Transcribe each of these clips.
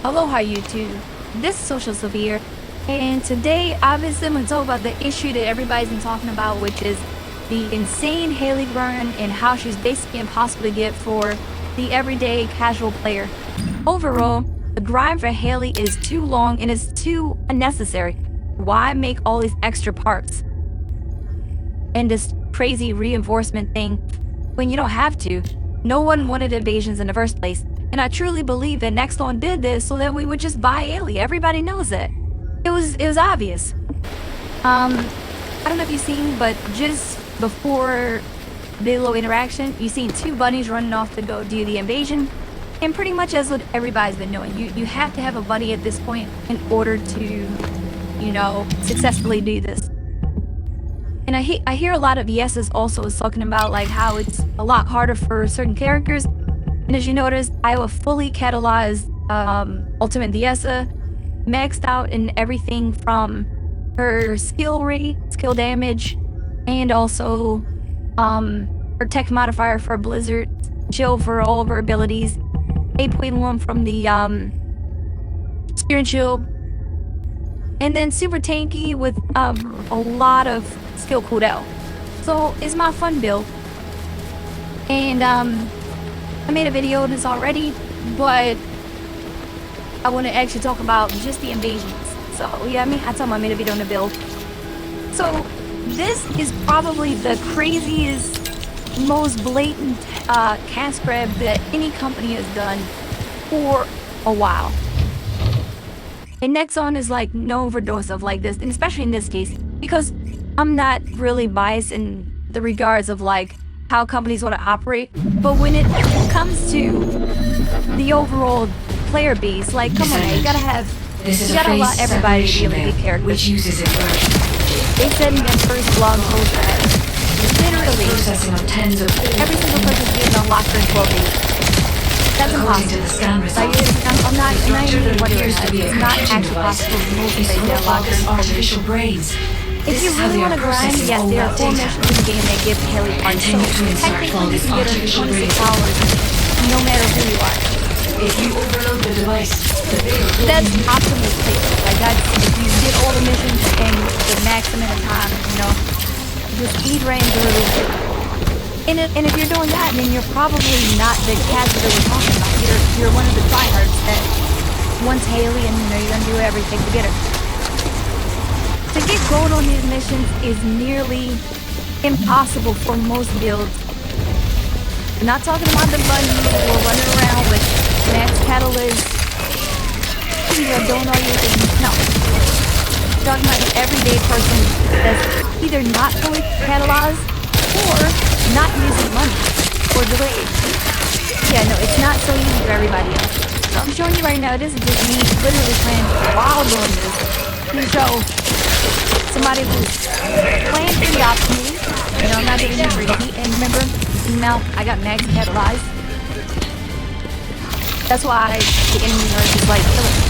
Aloha YouTube, this is SocialSophia, and today obviously I'm going to talk about the issue that everybody's been talking about, which is the insane Hailey run and how she's basically impossible to get for the everyday casual player. Overall, the grind for Hailey is too long and is too unnecessary. Why make all these extra parts and this crazy reinforcement thing when you don't have to? No one wanted invasions in the first place. And I truly believe that Nexon did this so that we would just buy Hailey. Everybody knows that. It was obvious. I don't know if you've seen, but just before the little interaction, you've seen two bunnies running off to go do the invasion. And pretty much that's what everybody's been doing. You have to have a bunny at this point in order to, you know, successfully do this. And I hear a lot of yeses also is talking about like how it's a lot harder for certain characters. And as you notice, I have a fully catalyzed Ultimate Diessa, maxed out in everything from her skill rate, skill damage, and also her tech modifier for Blizzard, chill for all of her abilities, 8.1 from the Spear and Shield, and then super tanky with a lot of skill cooldown. So it's my fun build. And I made a video on this already, but I want to actually talk about just the invasions. So yeah, I told you I made a video on the build. So this is probably the craziest, most blatant cash grab that any company has done for a while. And Nexon is like no overdose of like this, and especially in this case, because I'm not really biased in the regards of like how companies want to operate, but when it comes to the overall player base, like, come on, you gotta allow everybody to be able to get characters. They said in their first blog post that literally every single person is getting unlocked in 12 days. That's impossible. Like, I'm not even wondering that. It's not actually possible to move things that unlock in 12 days. If you really want to grind, yes, there are 4 missions in the game that give Hailey parts, so technically you can get her in 26 hours, no matter who you are. If you overload the device, that's optimal placement. Like, that's if you get all the missions in the max amount of time, you know, just speed ran through. And if you're doing that, then you're probably not the casual that we're talking about. You're one of the tryhards that wants Hailey, and you know you're gonna do everything to get her. To get gold on these missions is nearly impossible for most builds. I'm not talking about the bunnies who are running around with max catalyst, doing all your things. No. I'm talking about an everyday person that's either not fully catalyzed or not using money or delayed. Yeah, no, it's not so easy for everybody else. So I'm showing you right now, this is just me literally playing while doing this to show somebody who's playing pretty optimally. You know, I'm not getting any repeat. And remember, email, I got max catalyzed. That's why the enemy are just like killing me.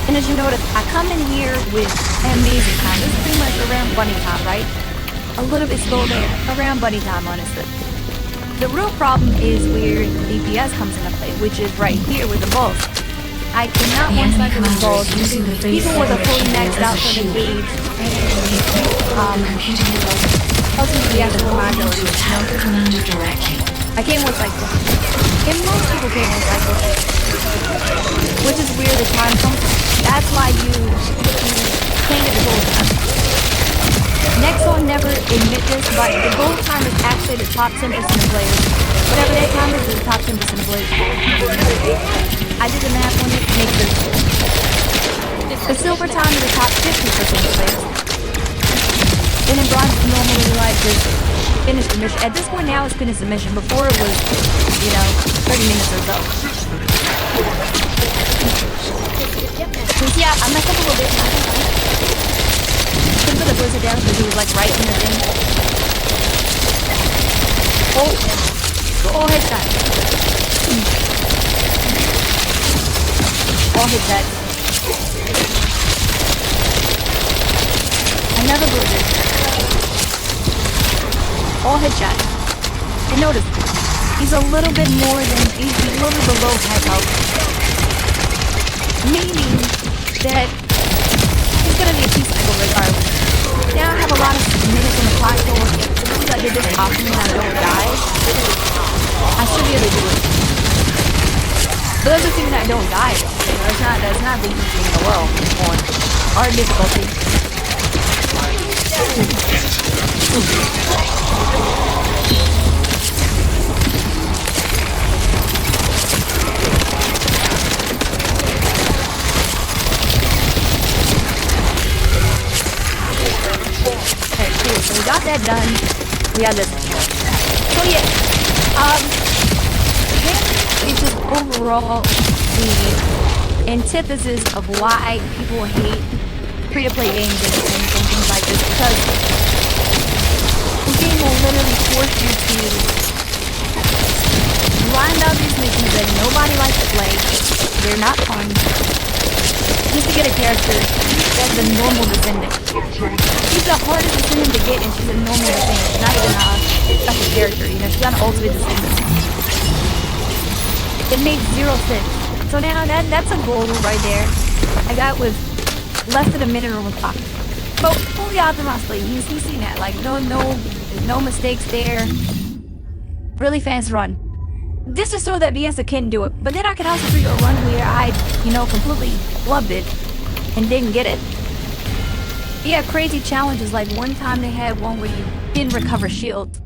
And as you notice, I come in here with amazing time. This is pretty much around bunny time, right? A little bit slow there. Around bunny time, honestly. The real problem is where DPS comes into play, which is right here with the balls. I cannot one-cycle the balls, even with a fully maxed out for the gauge, LCDS for my ability. I can't one-cycle. And most people can't one-cycle. Which is where the time comes from. That's why you can't get the gold time. Nexon never admit this, but the gold time is actually the top 10% of players. Whatever that time is the top 10% of players. I did the math on it, makes it. The silver time is the top 50% of players. And then bronze is normally like just finish the mission. At this point now it's finished the mission. Before it was, you know, 30 minutes or so. So yeah, I messed up a little bit. Couldn't put the blizzard down because he was like right in the thing. Oh, headshot. All headshot. Another blizzard. All headshot. And notice, He's a little bit more than, he's a little bit below half health. Meaning that he's gonna be a T-cycle regardless. Now I have a lot of minutes on the clock, so if I did this often and I don't die, I should be able to do it. But that doesn't mean I don't die. You know, that's not the easiest thing in the world on hard difficulty. Okay, cool. So we got that done. We got this. So yeah, it's just overall the antithesis of why people hate free-to-play games and things like this, because the game will literally force you to grind out these missions that nobody likes to play. They're not fun. Just to get a character that's a normal Descendant. She's the hardest Descendant to get, and she's a normal Descendant, not even a special character. You know, she's not an ultimate Descendant. It makes zero sense. So now that's a goal right there. I got with less than a minute on the clock. But fully optimized, you see that. Like there's no mistakes there. Really fast run. This is so that BS couldn't do it. But then I could also do a run where I, completely flubbed it and didn't get it. Yeah, crazy challenges. Like one time they had one where you didn't recover shield.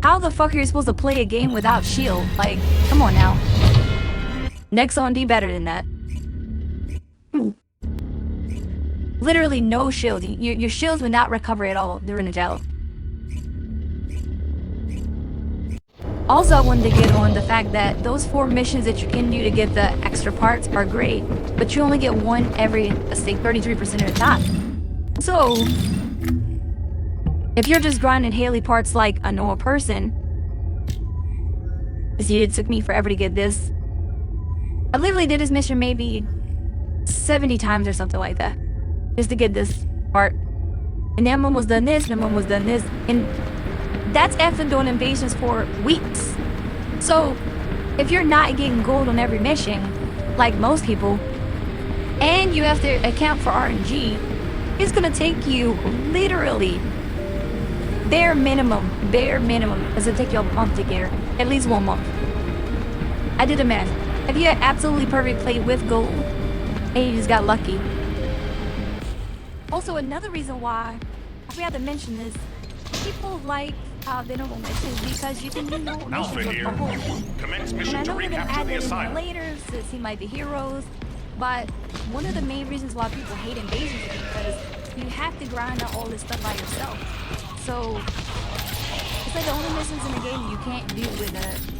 How the fuck are you supposed to play a game without shield? Like, come on now. Nexon D better than that. Literally no shield. Your shields would not recover at all during the gel. Also, I wanted to get on the fact that those 4 missions that you can do to get the extra parts are great, but you only get one every, let's say, 33% of the time. So, if you're just grinding Hailey parts like a normal person, see, it took me forever to get this. I literally did this mission maybe 70 times or something like that, just to get this part. And then one was done this, and then one was done this, and that's after doing invasions for weeks. So, if you're not getting gold on every mission, like most people, and you have to account for RNG, it's gonna take you literally bare minimum, it's gonna take you a month to get her. At least 1 month. I did the math. If you had absolutely perfect play with gold, and you just got lucky. Also, another reason why, I forgot to mention this, people like Venerable missions because you can do normal missions with a whole. Commence mission And I to know we're gonna recapture add the that in asylum. later so it seem like the heroes, but one of the main reasons why people hate invasions is because you have to grind out all this stuff by yourself. So it's like the only missions in the game you can't do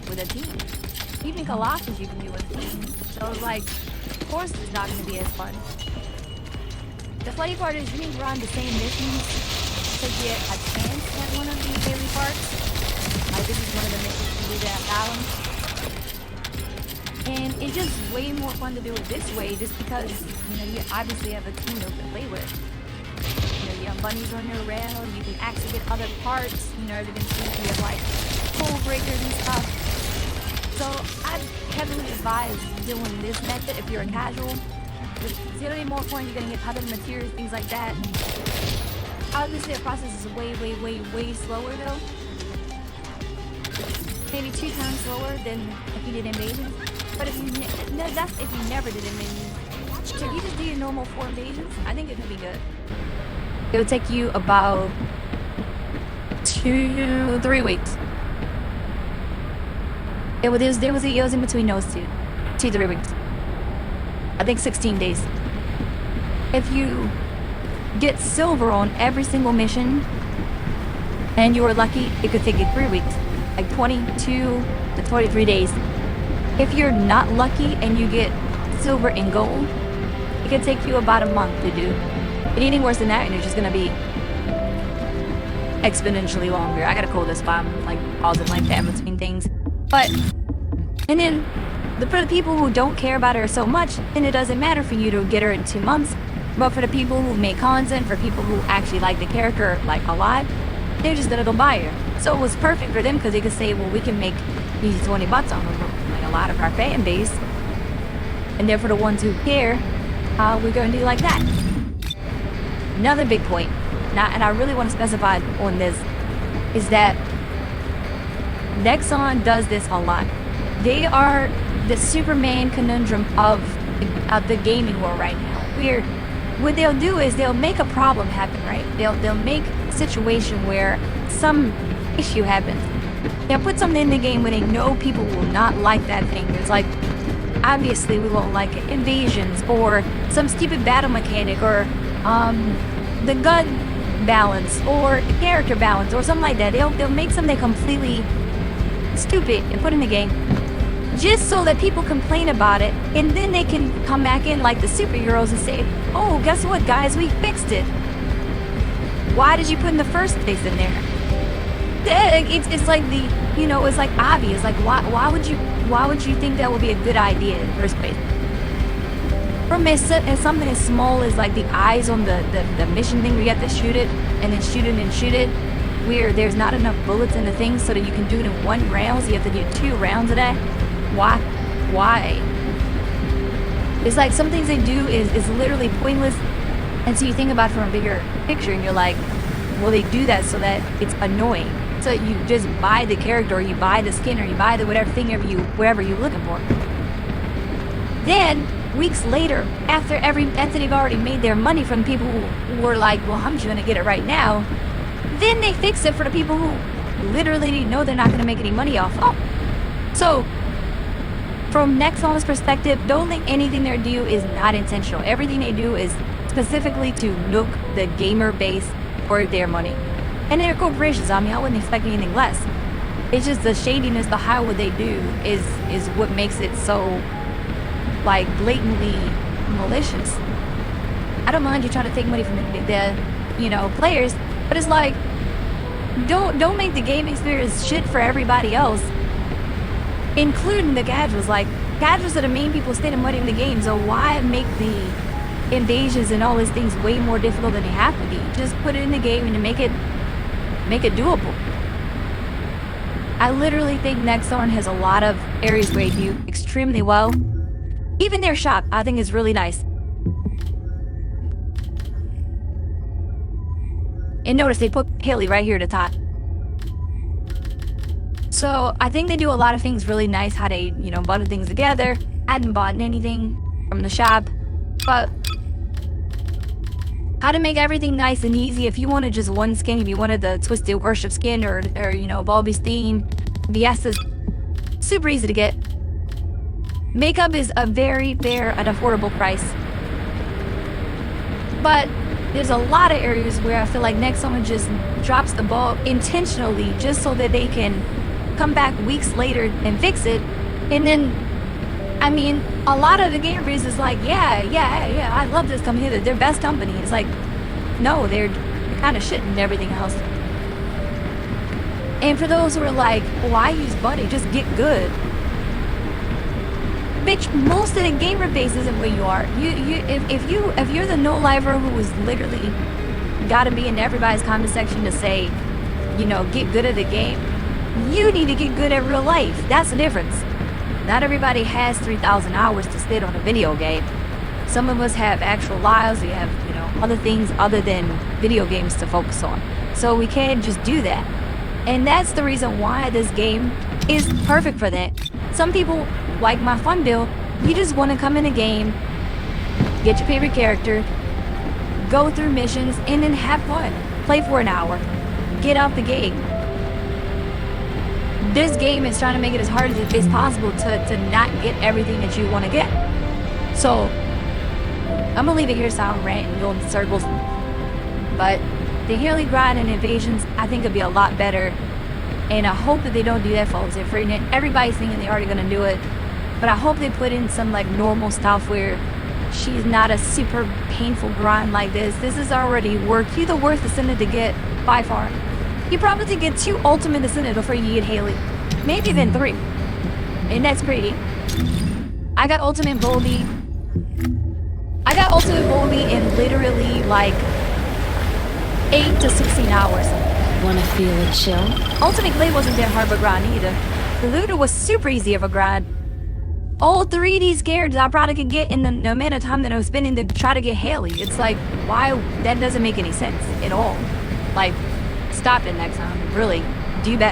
with a team. Even Colossus you can do with a team. So it's like, of course it's not gonna be as fun. The funny part is you can grind the same missions to get a chance at one of these daily parts. Like this is one of the missions to do that balance. And it's just way more fun to do it this way just because, you obviously have a team to play with. You have bunnies running around, you can actually get other parts, everything seems to have like pole breakers and stuff. So I heavily advise doing this method if you're a casual. It's gonna be more fun, you're gonna get other materials, things like that. Obviously the process is way slower though. Maybe 2 times slower than if you did invasions. But if you that's if you never did invasions. So if you just do your normal 4 invasions, I think it could be good. It would take you about 2-3 weeks. It was in between those 2-3 weeks. I think 16 days. If you get silver on every single mission and you were lucky, it could take you 3 weeks, like 22 to 23 days. If you're not lucky and you get silver and gold, it could take you about a month to do. Anything worse than that, and it's just gonna be exponentially longer. I gotta call this spot, like pausing like that in between things. But, and then for the people who don't care about her so much, then it doesn't matter for you to get her in 2 months. But for the people who make content, for people who actually like the character like a lot, they're just gonna go buy her. So it was perfect for them because they could say, well, we can make easy 20 bucks on them, like a lot of our fan base. And then for the ones who care, we're going to do like that. Another big point, and I really want to specify on this, is that Nexon does this a lot. They are the Superman conundrum of the gaming world right now. What they'll do is they'll make a problem happen, right? They'll make a situation where some issue happens. They'll put something in the game where they know people will not like that thing. It's like, obviously we won't like it. Invasions, or some stupid battle mechanic, or the gun balance, or character balance, or something like that. They'll make something completely stupid and put in the game just so that people complain about it, and then they can come back in like the superheroes and say, oh, guess what, guys, we fixed it. Why did you put in the first place in there? It's like it's like obvious. Like why would you think that would be a good idea in the first place? From something as small as like the eyes on the mission thing where you have to shoot it and then shoot it and shoot it, where there's not enough bullets in the thing so that you can do it in one round, so you have to do 2 rounds of that. Why? It's like some things they do is literally pointless, and so you think about it from a bigger picture and you're like, well, they do that so that it's annoying. So you just buy the character, or you buy the skin, or you buy the whatever thing wherever you're looking for. Then weeks later, after they've already made their money from people who were like, well, I'm just gonna get it right now, then they fix it for the people who literally know they're not gonna make any money off. Oh, so from Nexon's perspective, don't think anything they do is not intentional. Everything they do is specifically to nuke the gamer base for their money. And they're corporations. I mean, I wouldn't expect anything less. It's just the shadiness behind what they do is what makes it so, like, blatantly malicious. I don't mind you trying to take money from the players, but it's like, don't make the game experience shit for everybody else, including the casuals. Like, casuals are the main people spending money in the game, so why make the invasions and all these things way more difficult than they have to be? Just put it in the game and make it doable. I literally think Nexon has a lot of areas where they do extremely well. Even their shop, I think, is really nice. And notice they put Hailey right here at the top. So I think they do a lot of things really nice, how they, bundle things together. I hadn't bought anything from the shop, but how to make everything nice and easy. If you wanted just one skin, if you wanted the Twisted Worship skin, or Bulby's theme, Viesta's, super easy to get. Makeup is a very fair and affordable price. But there's a lot of areas where I feel like Nexon just drops the ball intentionally just so that they can come back weeks later and fix it. And then, I mean, a lot of the gamers is like, yeah, I love this company, they're best company. It's like, no, they're kind of shitting everything else. And for those who are like, why use Buddy? Just get good. Bitch, most of the gamer base isn't where you are. If you're the no-lifer who is literally gotta be in everybody's comment section to say, get good at the game, you need to get good at real life. That's the difference. Not everybody has 3,000 hours to spend on a video game. Some of us have actual lives. We have, other things other than video games to focus on. So we can't just do that. And that's the reason why this game is perfect for that. Some people, like my fun build, you just want to come in a game, get your favorite character, go through missions, and then have fun. Play for an hour. Get out the game. This game is trying to make it as hard as it's possible to not get everything that you want to get. So, I'm going to leave it here so I don't rant and go in circles. But the Hailey grind and invasions, I think, would be a lot better. And I hope that they don't do that, folks. Everybody's thinking they're already going to do it. But I hope they put in some, like, normal stuff where she's not a super painful grind like this. This is already work. You're the worst Descendant to get, by far. You probably could get 2 ultimate Descendant before you get Hailey. Maybe even 3. And that's pretty. I got ultimate Bolby. In literally like 8 to 16 hours. Wanna feel a chill? Ultimate Glade wasn't that hard of a grind either. The Luna was super easy of a grind. All 3 of these characters I probably could get in the amount of time that I was spending to try to get Hailey. It's like, why? That doesn't make any sense at all. Like, stop it, Nexon. Really, do better.